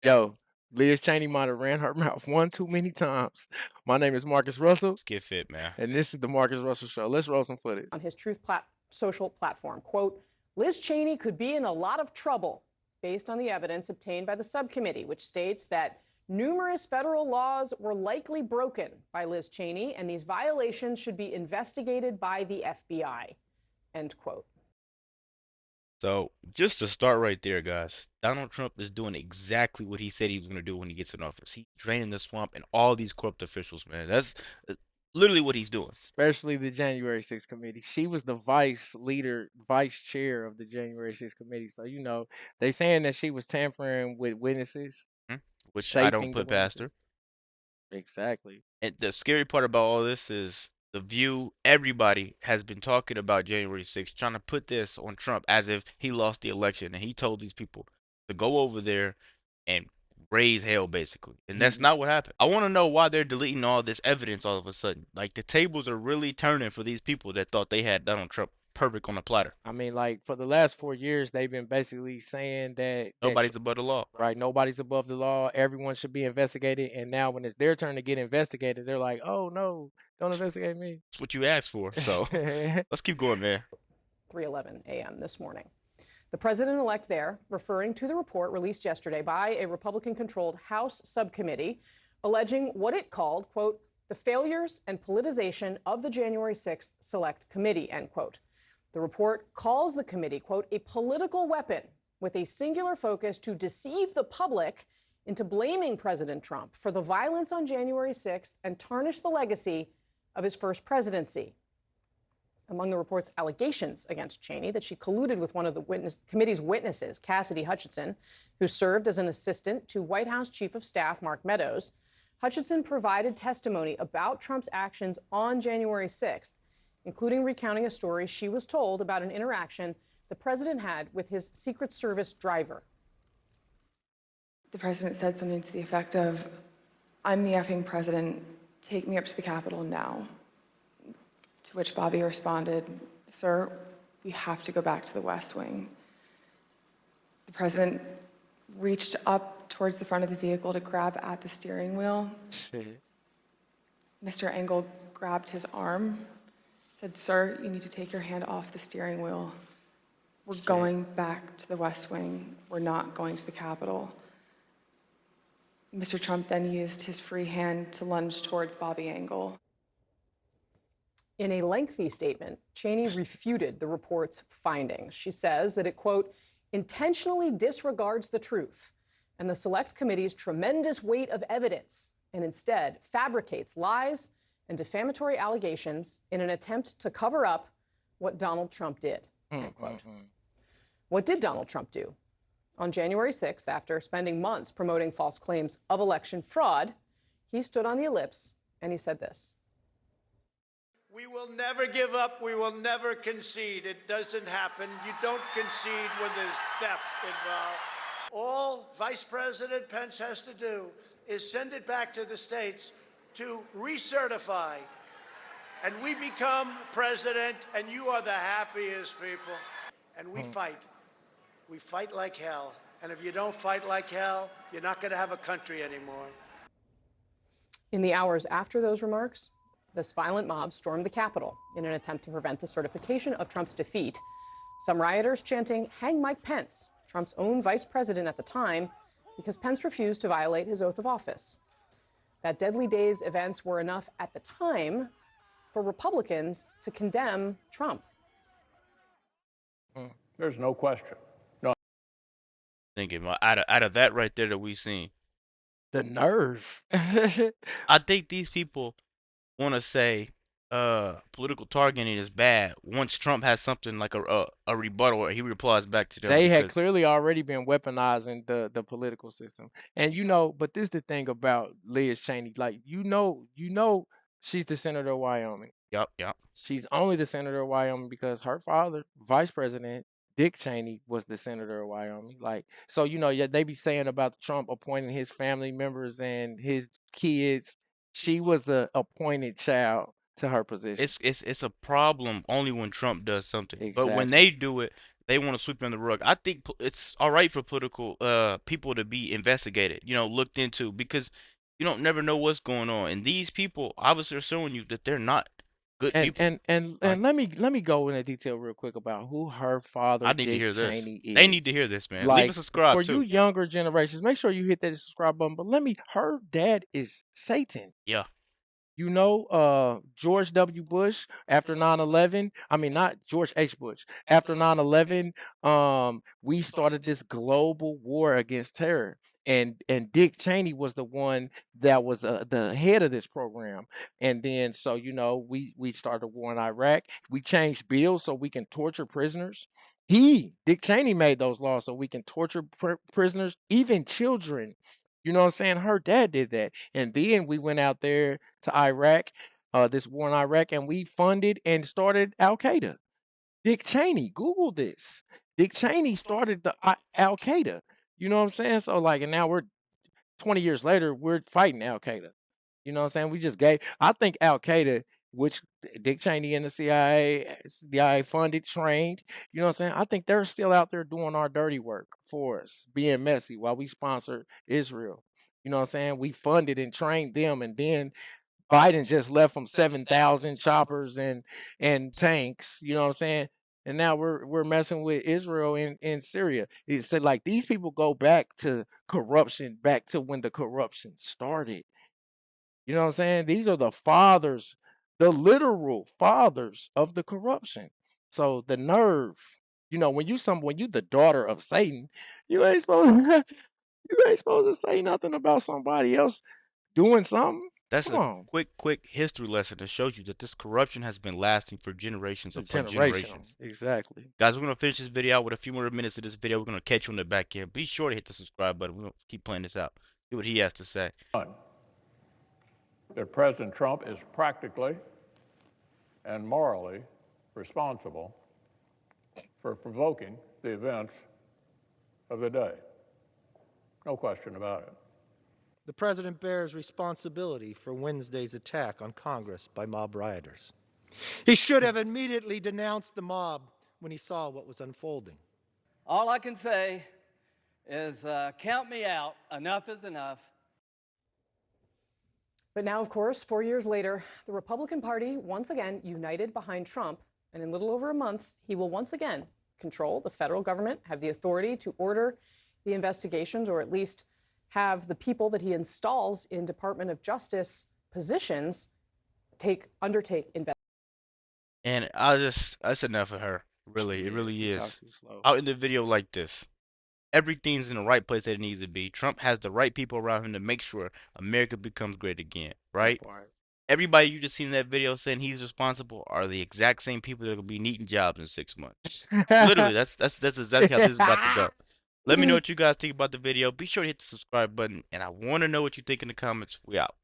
Yo, Liz Cheney might have ran her mouth one too many times. My name is Marcus Russell, Let's get fit, man. and this is the Marcus Russell Show. Let's roll some footage. On his social platform, quote, Liz Cheney could be in a lot of trouble based on the evidence obtained by the subcommittee, which states that numerous federal laws were likely broken by Liz Cheney, and these violations should be investigated by the FBI, end quote. So, just to start right there, guys, Donald Trump is doing exactly what he said he was going to do when he gets in office. He's draining the swamp and all these corrupt officials, man. That's literally what he's doing. Especially the January 6th committee. She was the vice chair of the January 6th committee. So, they saying that she was tampering with witnesses, Which I don't shaping the put past her. witnesses. Exactly. And the scary part about all this is The View, everybody has been talking about January 6th, trying to put this on Trump as if he lost the election. And he told these people to go over there and raise hell, basically. And that's not what happened. I want to know why they're deleting all this evidence all of a sudden. Like, the tables are really turning for these people that thought they had Donald Trump perfect on a platter. I mean, like for the last 4 years, they've been basically saying that Nobody's above the law. right, nobody's above the law. Everyone should be investigated. And now, when it's their turn to get investigated, they're like, "Oh no, don't investigate me." That's what you asked for. So let's keep going, man. 3:11 a.m. this morning. The president-elect there, referring to the report released yesterday by a Republican-controlled House subcommittee, alleging what it called, quote, the failures and politicization of the January 6th Select Committee, end quote. The report calls the committee, quote, a political weapon with a singular focus to deceive the public into blaming President Trump for the violence on January 6th and tarnish the legacy of his first presidency. Among the report's allegations against Cheney, that she colluded with one of the committee's witnesses, Cassidy Hutchinson, who served as an assistant to White House Chief of Staff Mark Meadows. Hutchinson provided testimony about Trump's actions on January 6th, including recounting a story she was told about an interaction the president had with his Secret Service driver. The president said something to the effect of, "I'm the effing president, take me up to the Capitol now." To which Bobby responded, "Sir, we have to go back to the West Wing." The president reached up towards the front of the vehicle to grab at the steering wheel. Mr. Engel grabbed his arm, said, "Sir, you need to take your hand off the steering wheel. We're going back to the West Wing. We're not going to the Capitol." Mr. Trump then used his free hand to lunge towards Bobby Engel. In a lengthy statement, Cheney refuted the report's findings. She says that it, quote, intentionally disregards the truth and the Select Committee's tremendous weight of evidence and instead fabricates lies and defamatory allegations in an attempt to cover up what Donald Trump did, end quote. What did Donald Trump do? On January 6th, after spending months promoting false claims of election fraud, he stood on the ellipse and he said this. We will never give up. We will never concede. It doesn't happen. You don't concede when there's theft involved. All Vice President Pence has to do is send it back to the states to recertify. And we become president, and you are the happiest people. And we fight. We fight like hell. And if you don't fight like hell, you're not going to have a country anymore. In the hours after those remarks, this violent mob stormed the Capitol in an attempt to prevent the certification of Trump's defeat. Some rioters chanting, "Hang Mike Pence," Trump's own vice president at the time, because Pence refused to violate his oath of office. That deadly day's events were enough at the time for Republicans to condemn Trump. There's no question. Thinking out of that right there that we seen, The nerve. I think these people want to say political targeting is bad once Trump has something like a rebuttal or he replies back to them. They had clearly already been weaponizing the political system. And but this is the thing about Liz Cheney. Like, she's the senator of Wyoming. Yep. She's only the senator of Wyoming because her father, Vice President Dick Cheney, was the senator of Wyoming. Like, so yeah, they be saying about Trump appointing his family members and his kids. She was a appointed child to her position. It's a problem only when Trump does something. Exactly. But when they do it, they want to sweep it under the rug. I think it's all right for political people to be investigated, looked into, because you don't never know what's going on. And these people obviously are showing you that they're not good And people. and and Right? and let me go into detail real quick about who her father, I need to Dick hear this. Cheney, They need is. to hear this, man. Leave a Like, subscribe for you too. younger generations, make sure you hit that subscribe button. But her dad is Satan. Yeah. George W. Bush after 9/11, I mean, not George H. Bush. After 9/11, we started this global war against terror. And Dick Cheney was the one that was the head of this program. And then, so we started a war in Iraq. We changed bills so we can torture prisoners. Dick Cheney, made those laws so we can torture prisoners, even children. You know what I'm saying? Her dad did that. And then we went out there to Iraq, this war in Iraq, and we funded and started Al Qaeda. Dick Cheney, Google this. Dick Cheney started the Al Qaeda. You know what I'm saying? So, like, and now we're 20 years later, we're fighting Al Qaeda. You know what I'm saying? I think Al Qaeda, which Dick Cheney and the CIA funded, trained, you know what I'm saying? I think they're still out there doing our dirty work for us, being messy while we sponsor Israel. You know what I'm saying? We funded and trained them, and then Biden just left them 7,000 choppers and tanks. You know what I'm saying? And now we're messing with Israel in Syria. It said, like, these people go back to corruption, back to when the corruption started. You know what I'm saying? These are the fathers, the literal fathers of the corruption. So the nerve, when you the daughter of Satan, you ain't supposed you ain't supposed to say nothing about somebody else doing something. That's Come a on. quick history lesson that shows you that this corruption has been lasting for generations It's upon generational. generations. Exactly. Guys, we're gonna finish this video out with a few more minutes of this video. We're gonna catch you on the back end. Be sure to hit the subscribe button. We're gonna keep playing this out. See what he has to say. That President Trump is practically and morally responsible for provoking the events of the day. No question about it. The president bears responsibility for Wednesday's attack on Congress by mob rioters. He should have immediately denounced the mob when he saw what was unfolding. All I can say is count me out. Enough is enough. But now, of course, 4 years later, the Republican Party once again united behind Trump, and in little over a month, he will once again control the federal government, have the authority to order the investigations, or at least have the people that he installs in Department of Justice positions undertake investigations. And that's enough of her. Really, it really She is. talks too slow. Out in the video like this. Everything's in the right place that it needs to be. Trump has the right people around him to make sure America becomes great again, right? Everybody you just seen in that video saying he's responsible are the exact same people that will be needing jobs in 6 months. Literally, that's exactly how this is about to go. Let me know what you guys think about the video. Be sure to hit the subscribe button, and I want to know what you think in the comments. We out.